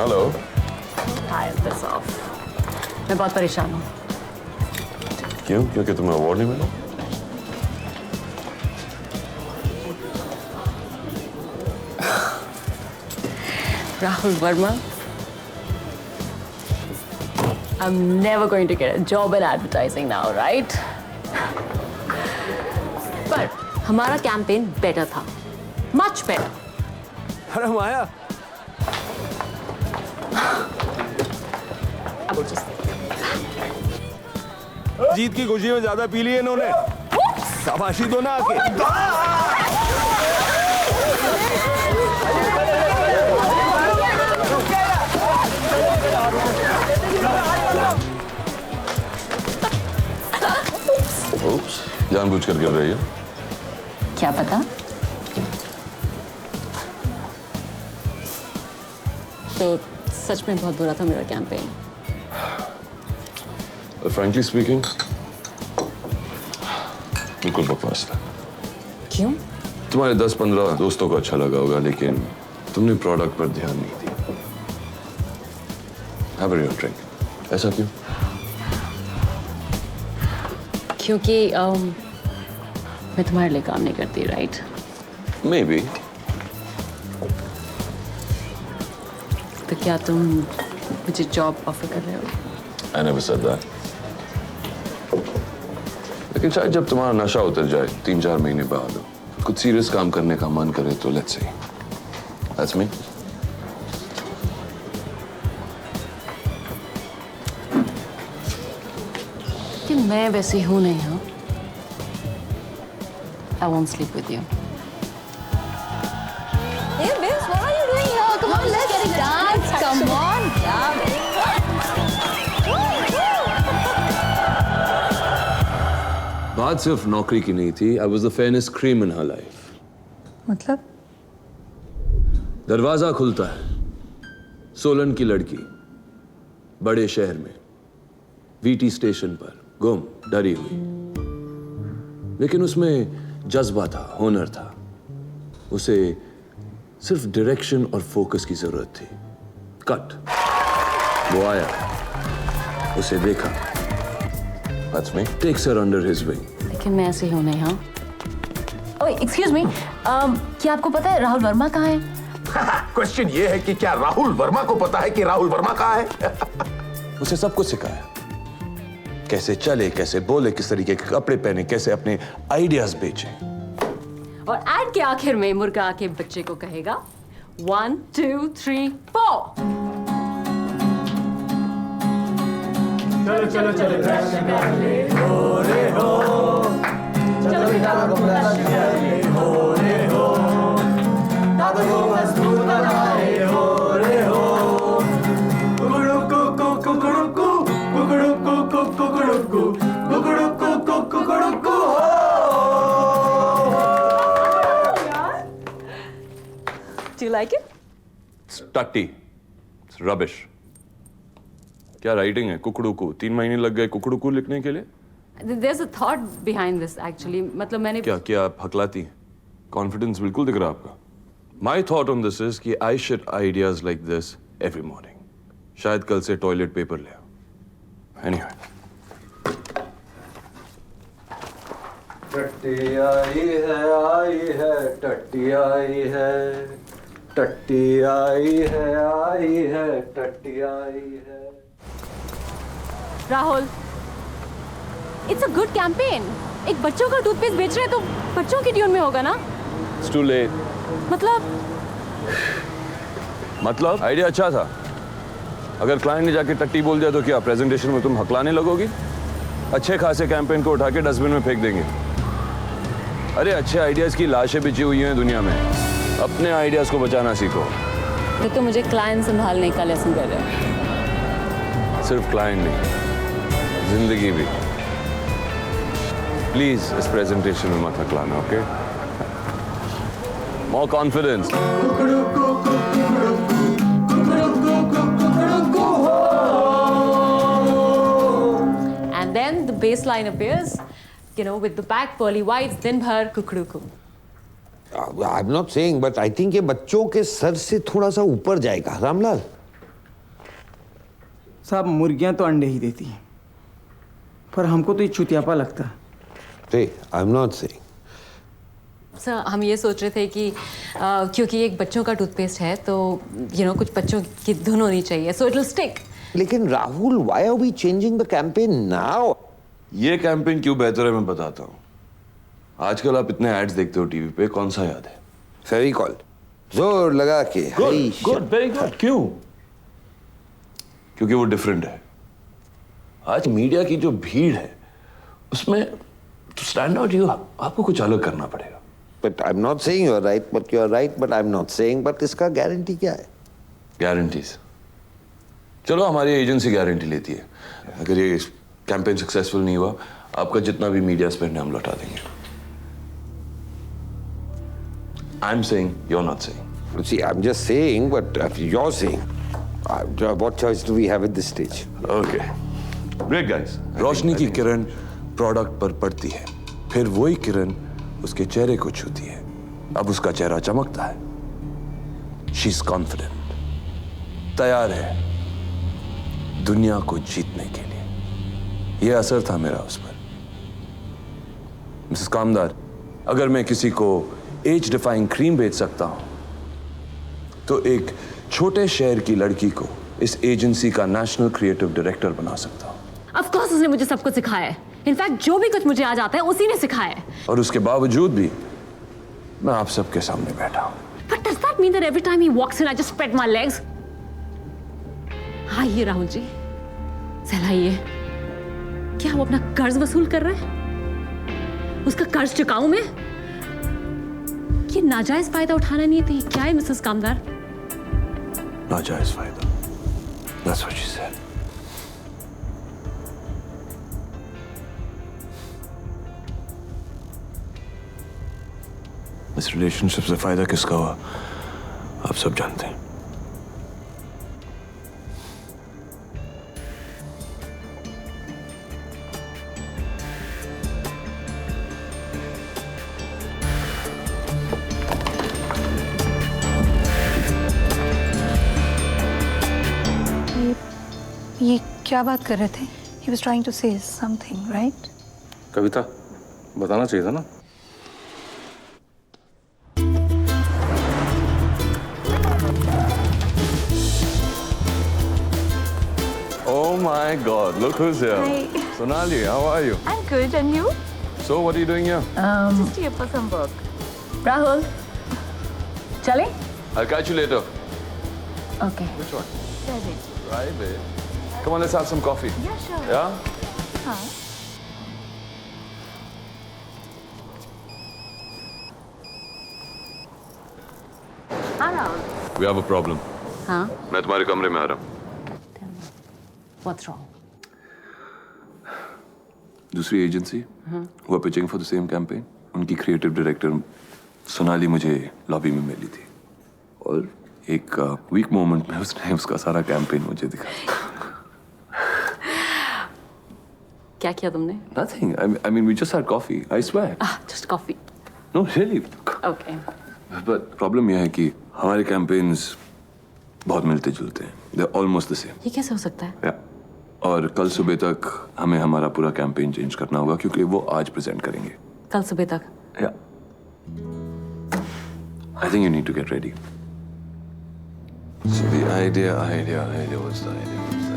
Hello. हाय piss off. मैं बहुत परेशान हूँ। क्यों? क्योंकि तुम्हें अवार्ड नहीं मिला? Rahul Verma, I'm never going to get a job in advertising now, right? पर हमारा कैंपेन बेटर था, much better. अरे माया, अब just जीत की खुशी में ज्यादा पी ली है इन्होंने। शाबाशी दो ना आके। Oops, जानबूझ कर गिर रही हो। क्या पता? तो सच में बहुत बुरा था मेरा कैंपेन। Frankly speaking, बिल्कुल बकवास था। क्यों? तुम्हारे 10-15 दोस्तों को अच्छा लगा होगा, लेकिन तुमने प्रोडक्ट पर ध्यान नहीं दिया। Have a real drink. ऐसा क्यों? क्योंकि मैं तुम्हारे लिए काम नहीं करती, राइट? Maybe. तो क्या तुम मुझे जॉब ऑफर कर रहे हो? I never said that. लेकिन शायद जब तुम्हारा नशा उतर जाए 3-4 महीने बाद कुछ सीरियस काम करने का मन करे तो let's see. That's me. कि मैं वैसी हूं नहीं हूं। I won't sleep with you. Hey, babes, what are you doing here? Come on, let's dance. Come on, yeah. बात सिर्फ नौकरी की नहीं थी। I was the fairness cream in her life. मतलब? दरवाजा खुलता है, सोलन की लड़की, बड़े शहर में, वीटी स्टेशन पर, गुम, डरी हुई, लेकिन उसमें जज्बा था, हुनर था। उसे सिर्फ डायरेक्शन और फोकस की जरूरत थी। कट। वो आया, उसे देखा। That's me. Takes her under his wing. लेकिन मैं ऐसी हूं नहीं, हाँ? ओए, एक्सक्यूज मी, क्या आपको पता है राहुल वर्मा कहाँ है? क्वेश्चन ये है कि क्या राहुल वर्मा को पता है कि राहुल वर्मा कहाँ है? उसे सब कुछ सिखाया, कैसे चले, कैसे बोले, किस तरीके के कपड़े पहने, कैसे अपने आइडियाज बेचे। और एड के आखिर में मुर्गा आके बच्चे को कहेगा 1 2 3 4। चलो चलो चलो ब्रश कर ले हो रे हो, चलो दांतों को ब्रश कर ले हो रे हो, दांतों को मजबूत बनाए हो रे हो। कुकड़ू कुकू कुकड़ू कू, कुकड़ू कुकू कुकड़ू कू, कुकड़ू कुकू कुकड़ू कू हो। Do you like it? टट्टी, रबिश। क्या राइटिंग है? कुकड़ूकू। 3 महीने लग गए कुकड़ूकू लिखने के लिए। There's a thought behind this actually. मतलब मैंने क्या आप हकलाती हैं? कॉन्फिडेंस बिल्कुल दिख रहा है आपका। My thought on this is कि I should ideas like this every morning. शायद कल से टॉयलेट पेपर ले आओ। Anyway. टट्टी आई है, टट्टी आई है, टट्टी आई है, टट्टी आई है। Rahul, it's a good campaign. एक बच्चों का टूथपेस्ट बेच रहे हैं तो बच्चों की ट्यून में होगा ना? It's too late. मतलब आइडिया अच्छा था। अगर क्लाइंट ने जाके टट्टी बोल दिया तो क्या प्रेजेंटेशन में तुम हकलाने लगोगी? अच्छे खासे कैंपेन को उठा के डस्टबिन में फेंक देंगे। अरे अच्छे आइडियाज की लाशें बिछी हुई हैं दुनिया में। अपने आइडियाज को बचाना सीखो। तो मुझे क्लाइंट संभालने का लेसन दे रहे हो? सिर्फ क्लाइंट नहीं, जिंदगी भी। प्लीज इस प्रेजेंटेशन में मत हकलाना, okay? More confidence. And then the bass line appears, with the back pearly whites, दिन भर कुकड़ू। I'm not saying, but I think ये बच्चों के सर से थोड़ा सा ऊपर जाएगा, रामलाल। साहब मुर्गियां तो अंडे ही देती हैं, पर हमको तो ये चुतियापा लगता है। Hey, I'm not saying. Sir हम ये सोच रहे थे कि क्योंकि एक बच्चों का टूथपेस्ट है तो कुछ बच्चों की धुन होनी चाहिए, सो इट विल स्टिक। लेकिन Rahul, why are we changing the campaign now? ये कैंपेन क्यों बेहतर है मैं बताता हूँ। आजकल आप इतने एड्स देखते हो टीवी पे, कौन सा याद है? फेविकॉल जोर लगा के। Good, very good. क्यों? क्योंकि वो डिफरेंट है। आज मीडिया की जो भीड़ है उसमें to stand out, आपको कुछ अलग करना पड़ेगा। But I'm not saying you're right, but you're right, but I'm not saying, but इसका गारंटी क्या है? गारंटीज, चलो हमारी एजेंसी गारंटी लेती है, अगर ये कैंपेन सक्सेसफुल नहीं हुआ आपका जितना भी मीडिया स्पेंड है हम लौटा देंगे। I'm saying, you're not saying. See, I'm just saying, but if you're saying, what choice do we have at this stage? Okay, great guys. रोशनी की किरण प्रोडक्ट पर पड़ती है, फिर वही किरण उसके चेहरे को छूती है, अब उसका चेहरा चमकता है। She is confident, तैयार है दुनिया को जीतने के लिए। यह असर था मेरा उस पर। मिसेस कामदार, अगर मैं किसी को एज डिफाइंग क्रीम बेच सकता हूं तो एक छोटे शहर की लड़की को इस एजेंसी का नेशनल क्रिएटिव डायरेक्टर बना सकता हूं। ऑफ कोर्स उसने मुझे सब कुछ सिखाया है, इनफैक्ट जो भी कुछ मुझे आ जाता है उसी ने सिखाया है। और उसके बावजूद भी मैं आप सबके सामने बैठा हूं। But does that mean that every time he walks in I just spread my legs? आइए राहुल जी, सहलाइए। क्या वो अपना कर्ज वसूल कर रहे हैं? उसका कर्ज चुकाऊं मैं? ये नाजायज फायदा उठाना नहीं थी क्या है मिसेस कामदार? नाजायज फायदा, that's what she said. इस रिलेशनशिप से फायदा किसका हुआ आप सब जानते हैं। ये क्या बात कर रहे थे? He was trying to say something, right? कविता, बताना चाहिए था ना। Oh my God! Look who's here. Hi. Sonali, how are you? I'm good, and you? So, what are you doing here? Just here for some work. Rahul, चले? I'll catch you later. Okay. Which one? Private. Right, babe. Come on, let's have some coffee. Yeah, sure. Yeah? हाँ. हाँ Rahul. We have a problem. हाँ? मैं तुम्हारे कमरे में आ रहा हूँ। What's wrong? दूसरी एजेंसी वो are pitching for the same campaign. उनकी क्रिएटिव डायरेक्टर सोनाली मुझे लॉबी में मिली थी और एक वीक मोमेंट में उसने उसका सारा कैंपेन मुझे दिखाया। क्या किया तुमने? Nothing. I mean, we just had coffee. I swear. Just coffee. No, really. Okay. But problem यह है कि हमारे campaigns बहुत मिलते जुलते हैं. They're almost the same. ये कैसे हो सकता है? Yeah. और कल सुबह तक हमें हमारा पूरा कैंपेन चेंज करना होगा क्योंकि वो आज प्रेजेंट करेंगे. कल सुबह तक? Yeah. I think you need to get ready. So the idea, what's the idea?